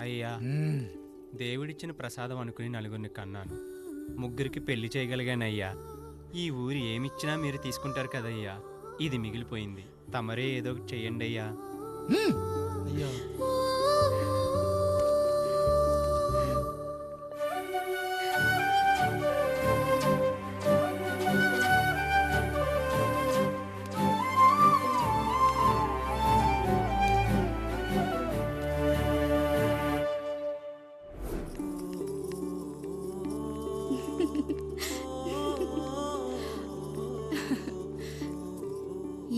అయ్యా, దేవుడిచ్చిన ప్రసాదం అనుకుని నలుగురిని కన్నాను. ముగ్గురికి పెళ్లి చేయగలిగానయ్యా. ఈ ఊరు ఏమిచ్చినా మీరు తీసుకుంటారు కదయ్యా. ఇది మిగిలిపోయింది. తమరే ఏదో ఒకటి చెయ్యండి అయ్యా. అయ్యా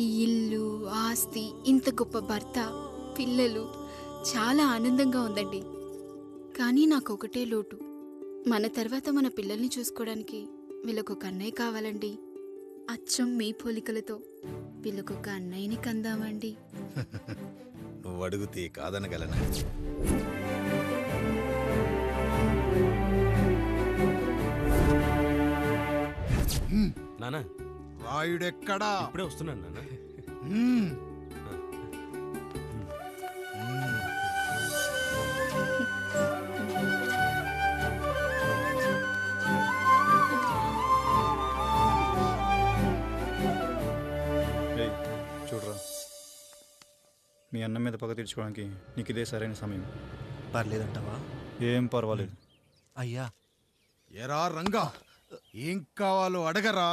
ఈ ఇల్లు, ఆస్తి, ఇంత గొప్ప భర్త, పిల్లలు చాలా ఆనందంగా ఉందండి. కానీ నాకు ఒకటే లోటు. మన తర్వాత మన పిల్లల్ని చూసుకోవడానికి వీళ్ళకొక అన్నయ్య కావాలండి. అచ్చం మీ పోలికలతో వీళ్ళకొక అన్నయ్యని కందామండి. నువ్వు అడిగితే కాదనగలనా? నానా రాయుడెక్కడా? ఇప్పుడే వస్తున్నాను నాన్న. చూడరా, మీ అన్నం మీద పగ తీర్చుకోవడానికి నీకు ఇదే సరైన సమయం. పర్లేదంటావా? ఏం పర్వాలేదు. అయ్యా ఎరా రంగా, ఏం కావాలో అడగరా.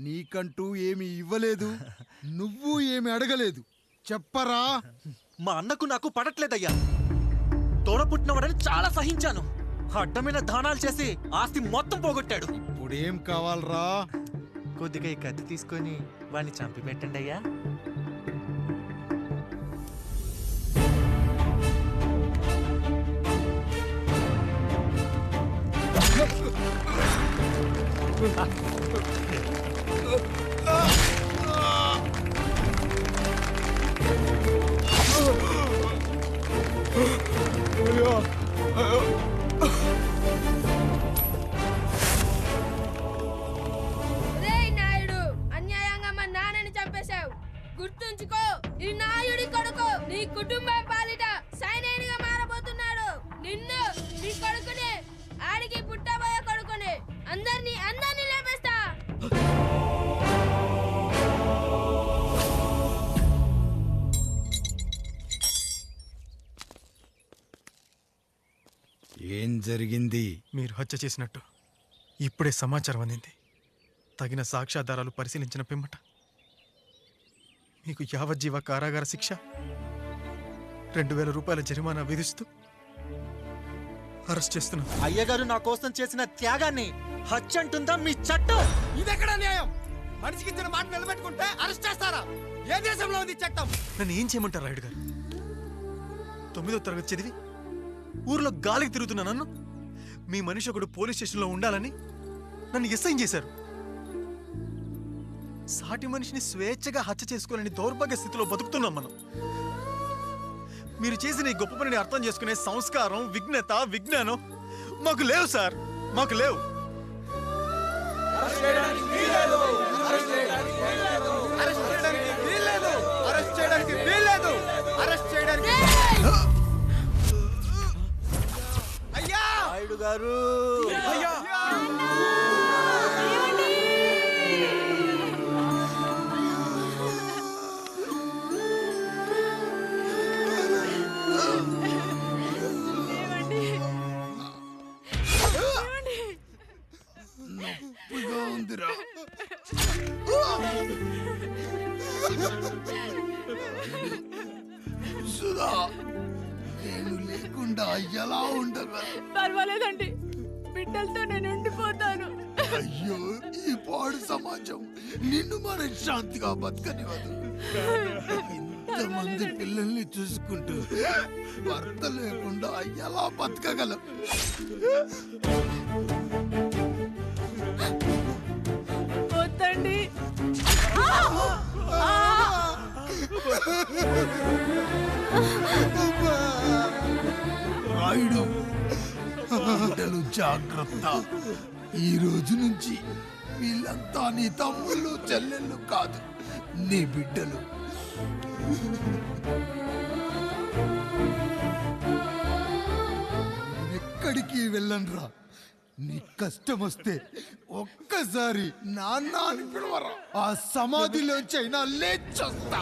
నీకంటూ ఏమి ఇవ్వలేదు, నువ్వు ఏమి అడగలేదు. చెప్పరా. మా అన్నకు నాకు పడట్లేదయ్యా. తోడ పుట్టినవాడని చాలా సహించాను. అడ్డమైన దానాలు చేసి ఆస్తి మొత్తం పోగొట్టాడు. ఇప్పుడేం కావాలరా? కొద్దిగా ఈ కత్తి తీసుకొని వాడిని చంపి పెట్టండి అయ్యా. నాయుడు, అన్యాయంగా మా నాన్నని చంపేశావు. గుర్తుంచుకో, ఈ నాయుడి కొడుకు నీ కుటుంబం పాలిట సైనికుడిగా మారబోతున్నాడు. నిన్ను, నీ కొడుకుని, ఆడికి పుట్టబోయే కొడుకుని అందరినీ లేపేస్తా. ఏం జరిగింది? మీరు హత్య చేసినట్టు ఇప్పుడే సమాచారం అందింది. తగిన సాక్ష్యాధారాలు పరిశీలించిన పిమ్మట మీకు యావజ్జీవ కారాగార శిక్ష, 2000 రూపాయల జరిమానా విధిస్తూ అరెస్ట్ చేస్తున్నాం. అయ్యగారు నా కోసం చేసిన త్యాగాన్ని హత్య అంటుందా మీ చట్టం? ఇదెక్కడ న్యాయం? మనిషికి ఇచ్చిన మాట నిలబెట్టుకుంటే అరెస్ట్ చేస్తారా? ఏ దేశంలో ఉంది చట్టం? నన్ను ఏం చేయమంటారు రాయుడు గారు? 9వ తరగతి చదివి ఊర్లో గాలికి తిరుగుతున్నా నన్ను మీ మనిషి ఒకడు పోలీస్ స్టేషన్లో ఉండాలని నన్ను ఎస్ఐన్ చేశారు. సాటి మనిషిని స్వేచ్ఛగా హత్య చేసుకోవాలని దౌర్భాగ్య స్థితిలో బతుకుతున్నాం మనం. మీరు చేసిన ఈ గొప్ప పనిని అర్థం చేసుకునే సంస్కారం, విజ్ఞత, విజ్ఞానం మాకు లేవు సార్, మాకు లేవు. నాయుడు గారు, నొప్పిగా ఉందిరా. సుధా, నేను లేకుండా ఎలా ఉండగా? పర్వాలేదండి, బిడ్డలతో నేను ఉండిపోతాను. అయ్యో, ఈ పాడు సమాజం నిన్ను మనశ్శాంతిగా బతకనివ్వదు. ఇంతమంది పిల్లల్ని చూసుకుంటూ భర్త లేకుండా ఎలా బతకగలం? వద్దండి. రాయుడు, బిడ్డలు జాగ్రత్త. ఈ రోజు నుంచి వీళ్ళంతా నీ తమ్ముళ్ళు, చెల్లెళ్ళు కాదు, నీ బిడ్డలు. వెళ్ళనురా. నీ కష్టం వస్తే ఒక్కసారి నాన్న అని పిలవరా. ఆ సమాధిలోంచి అయినా లేచొస్తా.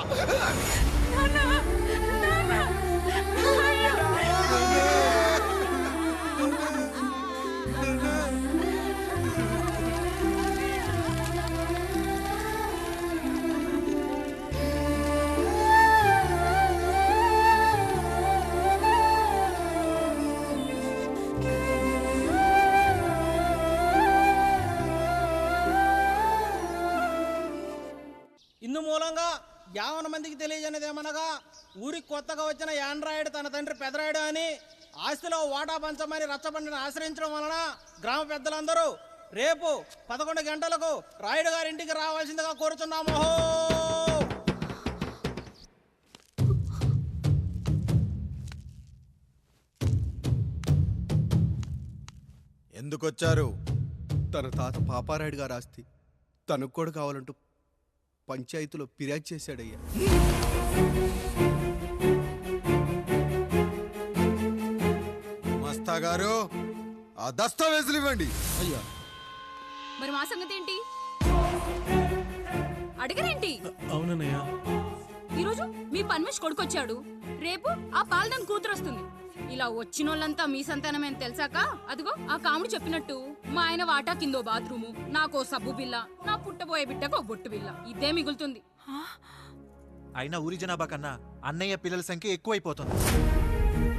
ఇందు మూలంగా 50 మందికి తెలియజేయనిదేమనగా ఊరికి కొత్తగా వచ్చిన యాండ్రాయిడ్ తన తండ్రి పెదరాయుడు అని ఆస్తిలో వాటా పంచమని రచ్చబండిని ఆశ్రయించడం వలన గ్రామ పెద్దలందరూ రేపు 11 గంటలకు రాయుడు గారి ఇంటికి రావాల్సిందిగా కోరుచున్నాము. ఎందుకొచ్చారు? తన తాత పాపారాయుడు గారు ఆస్తి తనకు కూడా కావాలంటూ పంచాయతీలో ఫిర్యాదు చేశాడయ్యా. మస్తా గారు, ఆ దస్తావేజులు ఇవ్వండి. అయ్యా, మరి మా సంగతి ఏంటి? అడగరేంటి? అవునన్నయ్య. ఈరోజు మీ పన్మేష్ కొడుకొచ్చాడు, రేపు ఆ పాల్దాన్ కూతురు వస్తుంది. ఇలా వచ్చినోళ్ళంతా మీ సంతానమేని తెలిసాక అదిగో ఆ కాముడు చెప్పినట్టు మా ఆయన వాటా కిందో బాత్రూము, నాకో సబ్బు బిల్ల, నా పుట్టబోయే బిడ్డకో బొట్టు బిల్ల, ఇదే మిగులుతుంది. అయినా ఊరి జనాభా కన్నా అన్నయ్య పిల్లల సంఖ్య ఎక్కువైపోతుంది.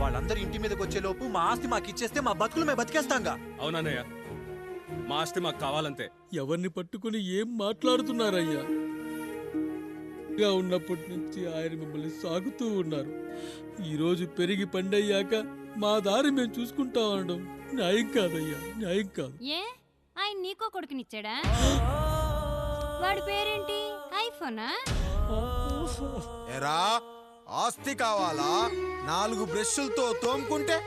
వాళ్ళందరూ ఇంటి మీదకి వచ్చే లోపు మా ఆస్తి మాకు ఇచ్చేస్తే మా బతుకులు మేము బతికేస్తాంగా. అవునన్నయ్య, మా ఆస్తి మాకు కావాలంతే. ఎవరిని పట్టుకుని ఏం మాట్లాడుతున్నారయ్యా? గా ఉన్నప్పటి నుంచి ఆయన మిమ్మల్ని సాగుతూ ఉన్నారు. ఈరోజు పెరిగి పండయ్యాక మా దారి మేము చూసుకుంటా అనడం న్యాయం కాదయ్యా, న్యాయం కాదు. ఏ ఆయన నీకో కొడుకునిచ్చాడా? వాడి పేరేంటి? ఐఫోనా? ఎరా, ఆస్తి కావాలా? 4 బ్రష్లతో తోముకుంటే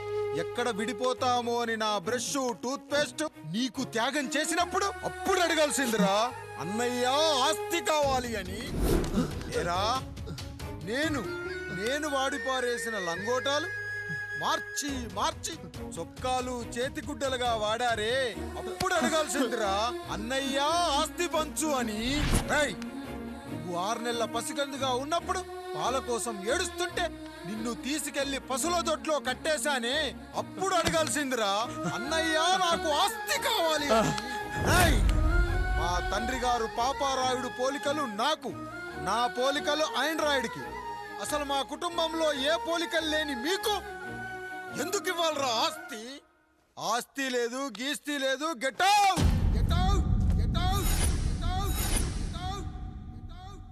ఎక్కడ విడిపోతామో అని నా బ్రష్ టూత్ పేస్ట్ నీకు త్యాగం చేసినప్పుడు అప్పుడు అడగాల్సిందిరా అన్నయ్య ఆస్తి కావాలి అని. ఎరా, నేను వాడిపారేసిన లంగోటాలు మార్చి మార్చి చొక్కాలు చేతిగుడ్డలుగా వాడారే, అప్పుడు అడగాల్సిందిరా అన్నయ్య ఆస్తి పంచు అని. నువ్వు 6 నెలల పసికందుగా ఉన్నప్పుడు పాల కోసం ఏడుస్తుంటే నిన్ను తీసుకెళ్లి పశుల దొడ్లో కట్టేశానే, అప్పుడు అడగాల్సిందిరా అన్నయ్య నాకు ఆస్తి కావాలి అని. మా తండ్రి గారు పాపారాయుడు పోలికలు నాకు, నా పోలికలు ఆండ్రాయిడ్కి. అసలు మా కుటుంబంలో ఏ పోలికలు లేని మీకు ఎందుకు ఇవ్వాలరా ఆస్తి? ఆస్తి లేదు, గీస్తి లేదు. Get out, get out, get out, get out, get out, get out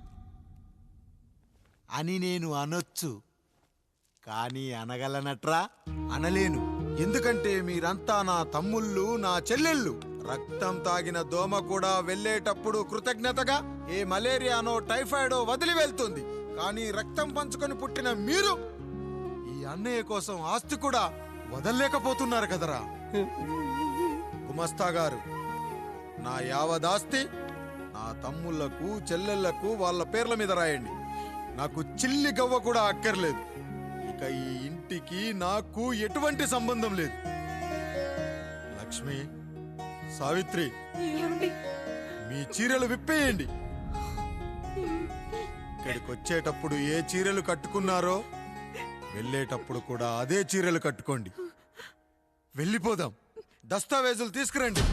అని నేను అనొచ్చు, కానీ అనగలనట్రా? అనలేను. ఎందుకంటే మీరంతా నా తమ్ముళ్ళు, నా చెల్లెళ్ళు. రక్తం తాగిన దోమ కూడా వెళ్ళేటప్పుడు కృతజ్ఞతగా ఏ మలేరియానో టైఫాయిడో వదిలి వెళ్తుంది. కానీ రక్తం పంచుకొని పుట్టిన మీరు ఈ అన్నయ్య కోసం ఆస్తి కూడా వదల్లేకపోతున్నారు కదరా. గుమస్తా గారు, నా యావదాస్తి నా తమ్ముళ్లకు, చెల్లెళ్లకు వాళ్ళ పేర్ల మీద రాయండి. నాకు చిల్లి గవ్వ కూడా అక్కర్లేదు. ఇక ఈ ఇంటికి నాకు ఎటువంటి సంబంధం లేదు. లక్ష్మి, సావిత్రి, మీ చీరలు విప్పేయండి. ఇక్కడికి వచ్చేటప్పుడు ఏ చీరలు కట్టుకున్నారో వెళ్ళేటప్పుడు కూడా అదే చీరలు కట్టుకోండి. వెళ్ళిపోదాం. దస్తావేజులు తీసుకురండి.